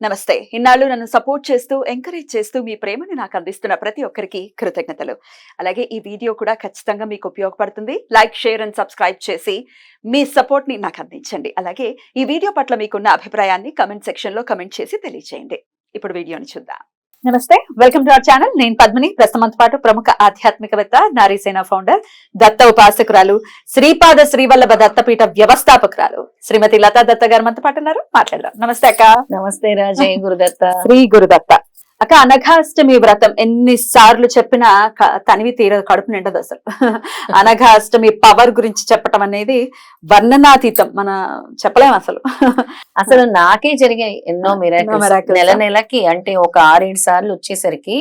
నమస్తే. ఇన్నాళ్ళు నన్ను సపోర్ట్ చేస్తూ, ఎంకరేజ్ చేస్తూ మీ ప్రేమని నాకు అందిస్తున్న ప్రతి ఒక్కరికి కృతజ్ఞతలు. అలాగే ఈ వీడియో కూడా ఖచ్చితంగా మీకు ఉపయోగపడుతుంది. లైక్, షేర్ అండ్ సబ్స్క్రైబ్ చేసి మీ సపోర్ట్‌ని నాకు అందించండి. అలాగే ఈ వీడియో పట్ల మీకున్న అభిప్రాయాన్ని కామెంట్ సెక్షన్‌లో కామెంట్ చేసి తెలియజేయండి. ఇప్పుడు వీడియోని చూద్దాం. నమస్తే, వెల్కమ్ టు అవర్ ఛానల్. నేను పద్మిని. ప్రస్తుతంతో పాటు ప్రముఖ ఆధ్యాత్మికవేత్త, నారీసేన ఫౌండర్, దత్త ఉపాసకురాలు, శ్రీపాద శ్రీవల్లభ దత్తపీఠ వ్యవస్థాపకురాలు శ్రీమతి లతా దత్త గారు మనతో పాటు ఉన్నారు. మాట్లాడదాం. నమస్తే అక్క. నమస్తే రాజే. గురుదత్త. శ్రీ గురుదత్త. అక్క, అనఘాష్టమి వ్రతం ఎన్నిసార్లు చెప్పినా తనివి తీరదు, కడుపు నిండదు అసలు. అనఘాష్టమి పవర్ గురించి చెప్పటం అనేది వర్ణనాతీతం, మన చెప్పలేం అసలు. అసలు నాకే జరిగాయి ఎన్నో మిరాకిల్స్. నెల నెలకి అంటే ఒక 6-7 సార్లు వచ్చేసరికి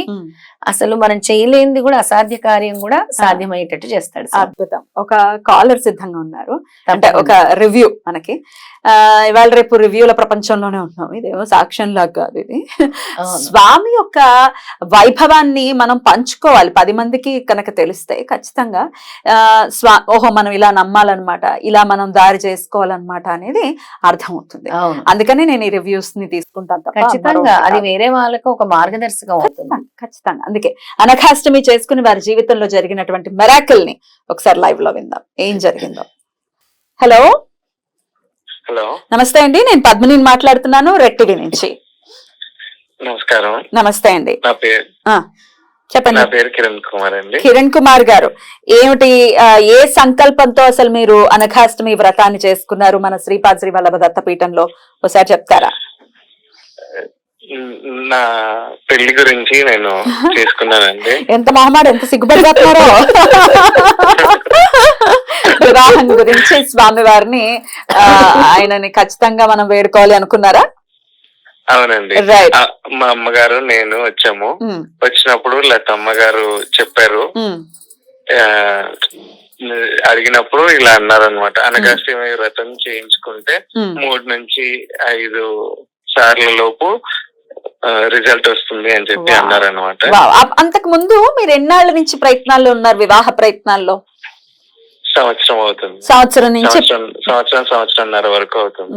అసలు మనం చేయలేనిది కూడా, అసాధ్య కార్యం కూడా సాధ్యమయ్యేటట్టు చేస్తాడు. అద్భుతం. ఒక కాలర్ సిద్ధంగా ఉన్నారు, అంటే ఒక రివ్యూ మనకి. ఇవాళ రేపు రివ్యూల ప్రపంచంలోనే ఉన్నాం. ఇదేమో సాక్ష్యం లాగా కాదు, ఇది స్వామి యొక్క వైభవాన్ని మనం పంచుకోవాలి. 10 మందికి కనుక తెలిస్తే ఖచ్చితంగా ఓహో మనం ఇలా నమ్మాలన్నమాట, ఇలా మనం దారి చేసుకోవాలన్నమాట అనేది అర్థమవుతుంది. అందుకని నేను ఈ రివ్యూస్ ని తీసుకుంటాను. ఖచ్చితంగా అది వేరే వాళ్ళకి ఒక మార్గదర్శకం అవుతుంది. ఖచ్చితంగా. అందుకే అనఘాష్టమి చేసుకుని వారి జీవితంలో జరిగినటువంటి మెరాకిల్ ని ఒకసారి లైవ్ లో విందాం, ఏం జరిగిందో. హలో హలో, నమస్తే అండి. నేను పద్మిని మాట్లాడుతున్నాను, రెడ్ టీవీ నుంచి. నమస్కారం. నమస్తే అండి. నా పేరు చెప్పండి. నా పేరు కిరణ్ కుమార్ అండి. కిరణ్ కుమార్ గారు, ఏమిటి ఏ సంకల్పంతో అసలు మీరు అనఘాష్టమి వ్రతాన్ని చేసుకున్నారు మన శ్రీపాద శ్రీవల్లభ దత్తపీఠంలో, ఒకసారి చెప్తారా? నా పెళ్లి గురించి నేను చేసుకున్నానండి. ఎంత మొహమాట, ఎంత సిగ్గుపడిపోతున్నారో. వివాహం గురించి స్వామి వారిని ఆయనని ఖచ్చితంగా మనం వేడుకోవాలి అనుకున్నారా? అవునండి. మా అమ్మగారు నేను వచ్చాము. వచ్చినప్పుడు లతమ్మ గారు చెప్పారు, అడిగినప్పుడు ఇలా అన్నారు అనమాట, అనఘాష్టమి వ్రతం చేయించుకుంటే 3 నుంచి 5 సార్ల లోపు రిజల్ట్ వస్తుంది అని చెప్పి అన్నారు అనమాట. అంతకు ముందు మీరు ఎన్నాళ్ళ నుంచి ప్రయత్నాల్లో ఉన్నారు, వివాహ ప్రయత్నాల్లో? సంవత్సరం అవుతుంది. సంవత్సరం నుంచి సంవత్సరంన్నర వరకు అవుతుంది.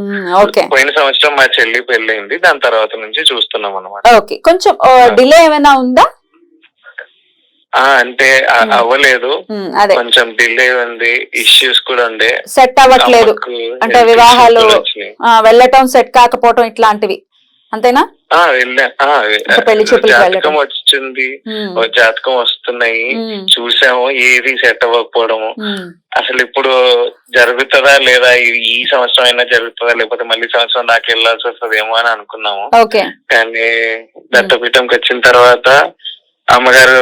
పోయిన సంవత్సరం మా చెల్లి పెళ్ళైంది, దాని తర్వాత నుంచి చూస్తున్నాం అనమాట. ఓకే, కొంచెం డిలే ఏమైనా ఉందా? అంటే అవ్వలేదు, కొంచెం డిలే ఉంది, ఇష్యూస్ కూడా ఉండే, సెట్ అవ్వట్లేదు. అంటే వివాహాలు వెళ్ళటం, సెట్ కాకపోవటం ఇట్లాంటివి అంతేనా? జాతకం వచ్చింది, జాతకం వస్తున్నాయి, చూసాము, ఏది సెట్ అవ్వకపోవడము. అసలు ఇప్పుడు జరుగుతుందా లేదా, ఈ సంవత్సరం అయినా జరుగుతుందా, లేకపోతే మళ్ళీ సంవత్సరం దాకా వెళ్ళాల్సి వస్తుందేమో అని అనుకున్నాము. కానీ దత్తపీఠంకి వచ్చిన తర్వాత అమ్మగారు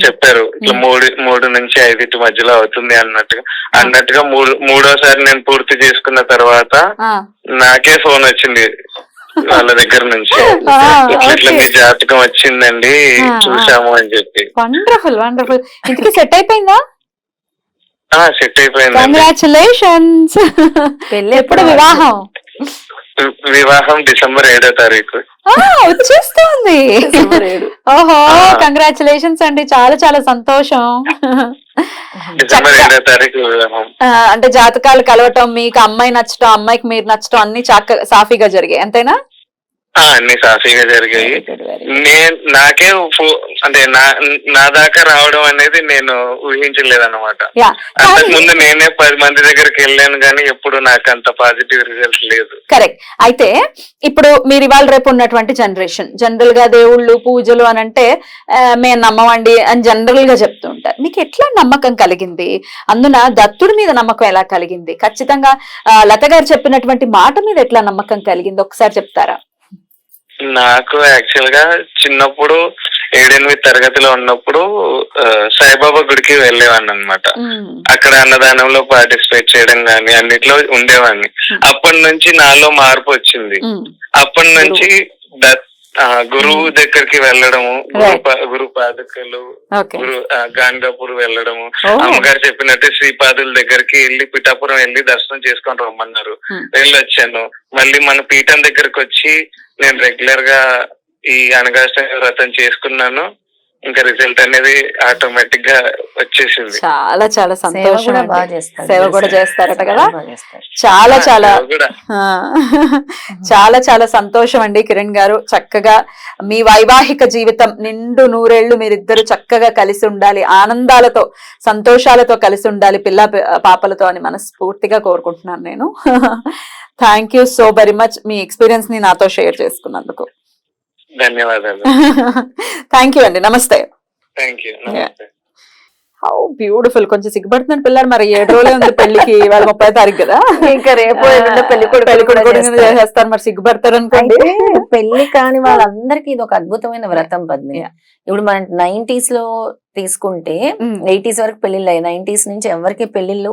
చెప్పారు, ఇట్లా 3 నుంచి 5 మధ్యలో అవుతుంది అన్నట్టుగా మూడోసారి నేను పూర్తి చేసుకున్న తర్వాత నాకే ఫోన్ వచ్చింది వాళ్ళ దగ్గర నుంచి, ఇట్లా మీ జాతకం వచ్చిందండి, చూసాము అని చెప్పి. Wonderful, wonderful. ఇంతకీ సెట్ అయిపోయిందా? సెట్ అయిపోయింది. కంగ్రాచులేషన్స్. ఎప్పుడు వివాహం? వివాహం డిసెంబర్ 7వ తారీఖు వచ్చేస్తుంది. ఓహో, కంగ్రాచులేషన్స్ అండి, చాలా చాలా సంతోషం. డిసెంబర్ 7వ తారీఖు వివాహం. అంటే జాతకాలు కలవటం, మీకు అమ్మాయి నచ్చటం, అమ్మాయికి మీరు నచ్చటం అన్ని సాఫీగా జరిగాయి అంతేనా? అన్ని సాఫీగా జరిగాయి. నాకే అంటే నా దాకా రావడం అనేది నేను ఊహించలేదన్నమాట. అంతకుముందు నేనే 10 మంది దగ్గరికి వెళ్ళాను, కానీ ఎప్పుడు నాకు అంత పాజిటివ్ రిజల్ట్ లేదు. కరెక్ట్. అయితే ఇప్పుడు మీరు ఇవాళ రేపు ఉన్నటువంటి జనరేషన్, జనరల్ గా దేవుళ్ళు పూజలు అని అంటే మేము నమ్మమండి అని జనరల్ గా చెప్తూ ఉంటారు. మీకు ఎట్లా నమ్మకం కలిగింది? అందున దత్తుడి మీద నమ్మకం ఎలా కలిగింది? ఖచ్చితంగా లత గారు చెప్పినటువంటి మాట మీద ఎట్లా నమ్మకం కలిగింది, ఒకసారి చెప్తారా? నాకు యాక్చువల్ గా చిన్నప్పుడు 7-8 తరగతిలో ఉన్నప్పుడు సాయిబాబా గుడికి వెళ్ళేవాడిని అనమాట. అక్కడ అన్నదానంలో పార్టిసిపేట్ చేయడం గానీ అన్నిట్లో ఉండేవాడిని. అప్పటి నుంచి నాలో మార్పు వచ్చింది. అప్పటి నుంచి గురువు దగ్గరికి వెళ్ళడము, గురు పాదుకలు, గాంగాపూర్ వెళ్ళడము, అమ్మగారు చెప్పినట్టు శ్రీపాదుల దగ్గరికి వెళ్ళి పిఠాపురం వెళ్ళి దర్శనం చేసుకొని రమ్మన్నారు. వెళ్ళొచ్చాను. మళ్ళీ మన పీఠం దగ్గరకు వచ్చి నేను రెగ్యులర్ గా ఈ అనఘాష్టమి వ్రతం చేసుకున్నాను. ఇంకా రిజల్ట్ అనేది ఆటోమేటిక్ గా వచ్చేసింది. చాలా చాలా సేవ సంతోషం కూడా అండి. బాగా చేస్తాడు. సేవ కూడా చేస్తారట కదా. బాగా చేస్తాడు. చాలా చాలా సేవ కూడా ఆ, చాలా చాలా సంతోషం అండి కిరణ్ గారు. చక్కగా మీ వైవాహిక జీవితం నిండు నూరేళ్లు మీరిద్దరు చక్కగా కలిసి ఉండాలి, ఆనందాలతో సంతోషాలతో కలిసి ఉండాలి, పాపలతో అని మనస్ఫూర్తిగా కోరుకుంటున్నాను నేను. Thank you so very much మీ ఎక్స్పీరియన్స్ ని నాతో షేర్ చేసుకున్నందుకు. ధన్యవాదాలు. థ్యాంక్ యూ అండి. నమస్తే. Thank you. నమస్తే. How beautiful. కొంచెం సిగ్గుపడుతున్నాను పిల్లలు. మరి 7 రోజులే ఉంది పెళ్లికి, వాళ్ళ 30వ తారీఖు కదా. ఇంకా రేపు ఎల్లుండో పెళ్లి పెళ్లి కూడా కొడుకు చేస్తారు. చేసేస్తారు, మరి సిగ్గుపడతారు అనుకోండి. అయితే పెళ్లి కాని వాళ్ళందరికీ ఇది ఒక అద్భుతమైన వ్రతం పద్మిని. Yeah. ఇప్పుడు మనం 90s లో తీసుకుంటే 80s వరకు పెళ్లిళ్ళు అయ్యాయి. 90s నుంచి ఎవరికి పెళ్లిళ్ళు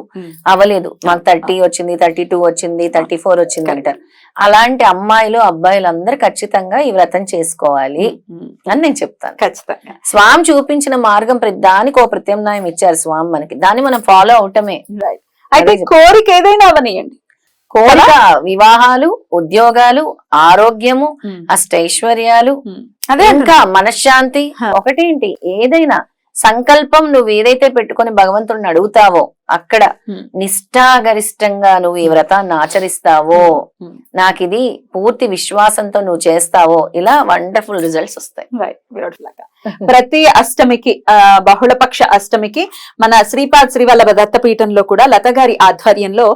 అవ్వలేదు. మాకు 30 వచ్చింది, 32 వచ్చింది, 34 వచ్చింది అంటారు. అలాంటి అమ్మాయిలు అబ్బాయిలు అందరూ ఖచ్చితంగా ఈ వ్రతం చేసుకోవాలి అని నేను చెప్తాను. ఖచ్చితంగా స్వామి చూపించిన మార్గం దానికి ఓ ప్రత్యామ్నాయం ఇచ్చారు స్వామి మనకి, దాన్ని మనం ఫాలో అవటమే. అయితే కోరిక ఏదైనా అవనియండి, కోరిక వివాహాలు, ఉద్యోగాలు, ఆరోగ్యము, అష్టైశ్వర్యాలు, అదే ఇంకా మనశ్శాంతి, ఒకటేంటి ఏదైనా సంకల్పం నువ్వు ఏదైతే పెట్టుకొని భగవంతుడిని అడుగుతావో అక్కడ నిష్ఠాగరిష్టంగా నువ్వు ఈ వ్రతాన్ని ఆచరిస్తావో, నాకు ఇది పూర్తి విశ్వాసంతో నువ్వు చేస్తావో, ఇలా వండర్ఫుల్ రిజల్ట్స్ వస్తాయి. ప్రతి అష్టమికి బహుళపక్ష అష్టమికి మన శ్రీపాద్ శ్రీవల్లభ దత్తపీఠంలో కూడా లత గారి ఆధ్వర్యంలో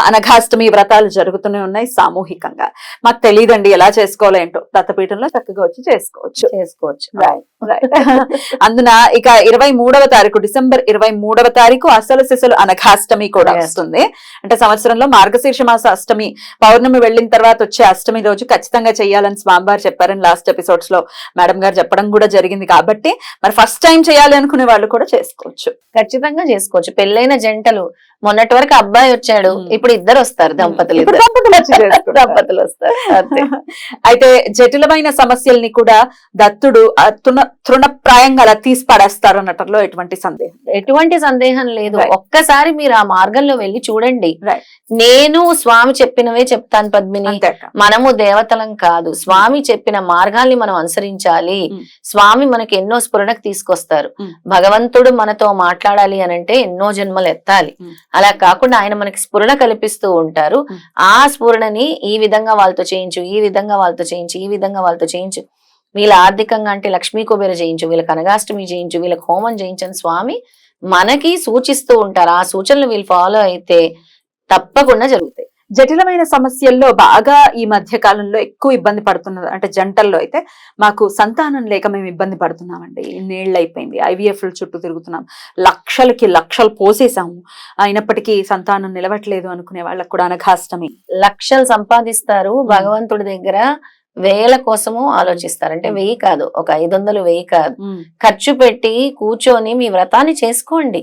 అనఘాష్టమి వ్రతాలు జరుగుతూనే ఉన్నాయి సామూహికంగా. మాకు తెలియదండి ఎలా చేసుకోవాలో ఏంటో, దత్తపీఠంలో చక్కగా వచ్చి చేసుకోవచ్చు. అందున ఇక 23వ తారీఖు డిసెంబర్ 23వ తారీఖు అసలు సిసలు అనఘాష్టమి కూడా వస్తుంది. అంటే సంవత్సరంలో మార్గశీర్ష మాస అష్టమి పౌర్ణమి వెళ్ళిన తర్వాత వచ్చే అష్టమి రోజు ఖచ్చితంగా చెయ్యాలని స్వామివారు చెప్పారని లాస్ట్ ఎపిసోడ్స్ లో మేడం గారు చెప్పడం కూడా జరిగింది. కాబట్టి మరి ఫస్ట్ టైం చేయాలి అనుకునే వాళ్ళు కూడా చేసుకోవచ్చు, ఖచ్చితంగా చేసుకోవచ్చు. పెళ్ళైన జంటలు, మొన్నటి వరకు అబ్బాయి వచ్చాడు, ఇప్పుడు ఇద్దరు వస్తారు, దంపతులు వస్తారు. అయితే జటిలమైన సమస్యల్ని కూడా దత్తుడు తృణప్రాయంగా అలా తీసి పడేస్తారు అనటంలో ఎటువంటి సందేహం లేదు. ఒక్కసారి మీరు ఆ మార్గంలో వెళ్ళి చూడండి. నేను స్వామి చెప్పినవే చెప్తాను పద్మిని. మనము దేవతలం కాదు, స్వామి చెప్పిన మార్గాల్ని మనం అనుసరించాలి. స్వామి మనకి ఎన్నో స్ఫురణకు తీసుకొస్తారు. భగవంతుడు మనతో మాట్లాడాలి అనంటే ఎన్నో జన్మలు ఎత్తాలి. అలా కాకుండా ఆయన మనకి స్ఫురణ కల్పిస్తూ ఉంటారు. ఆ స్ఫురణని ఈ విధంగా వాళ్ళతో చేయించు, ఈ విధంగా వాళ్ళతో చేయించు, ఈ విధంగా వాళ్ళతో చేయించు, వీళ్ళ ఆర్థికంగా అంటే లక్ష్మీ కుబేర చేయించు, వీళ్ళకి అనగాష్టమి చేయించు, వీళ్ళకి హోమం చేయించని స్వామి మనకి సూచిస్తూ ఉంటారు. ఆ సూచనలు వీళ్ళు ఫాలో అయితే తప్పకుండా జరుగుతాయి. జటిలమైన సమస్యల్లో బాగా ఈ మధ్య కాలంలో ఎక్కువ ఇబ్బంది పడుతున్నది అంటే జంటల్లో అయితే, మాకు సంతానం లేక మేము ఇబ్బంది పడుతున్నామండి, ఇన్నేళ్ళు అయిపోయింది, IVF చుట్టూ తిరుగుతున్నాం, లక్షలు పోసేసాము, అయినప్పటికీ సంతానం నిలవట్లేదు అనుకునే వాళ్ళకు కూడా అనఘాష్టమి. లక్షలు సంపాదిస్తారు, భగవంతుడి దగ్గర వేల కోసము ఆలోచిస్తారు. అంటే 1000 కాదు, ఒక 500, 1000 కాదు, ఖర్చు పెట్టి కూర్చొని మీ వ్రతాన్ని చేసుకోండి.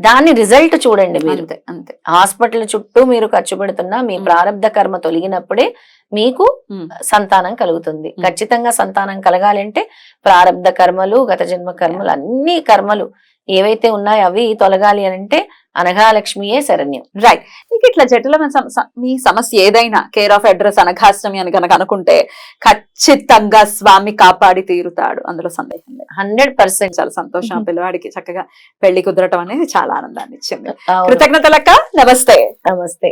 దాని రిజల్ట్ చూడండి. మీరు అంతే హాస్పిటల్ చుట్టూ మీరు ఖర్చు పెడుతున్నా మీ ప్రారంధ కర్మ తొలగినప్పుడే మీకు సంతానం కలుగుతుంది. ఖచ్చితంగా సంతానం కలగాలంటే ప్రారంధ కర్మలు, గత జన్మ కర్మలు, అన్ని కర్మలు ఏవైతే ఉన్నాయో అవి తొలగాలి అంటే అనఘాలక్ష్మియే శరణ్యం. రైట్. ఇట్లా జటిలమైన మీ సమస్య ఏదైనా కేర్ ఆఫ్ అడ్రస్ అనఘాష్టమి అని కనుక అనుకుంటే ఖచ్చితంగా స్వామి కాపాడి తీరుతాడు, అందులో సందేహం లేదు. 100%. చాలా సంతోషం. పిల్లవాడికి చక్కగా పెళ్లి కుదరటం అనేది చాలా ఆనందాన్ని ఇచ్చింది. కృతజ్ఞతలక్క. నమస్తే. నమస్తే.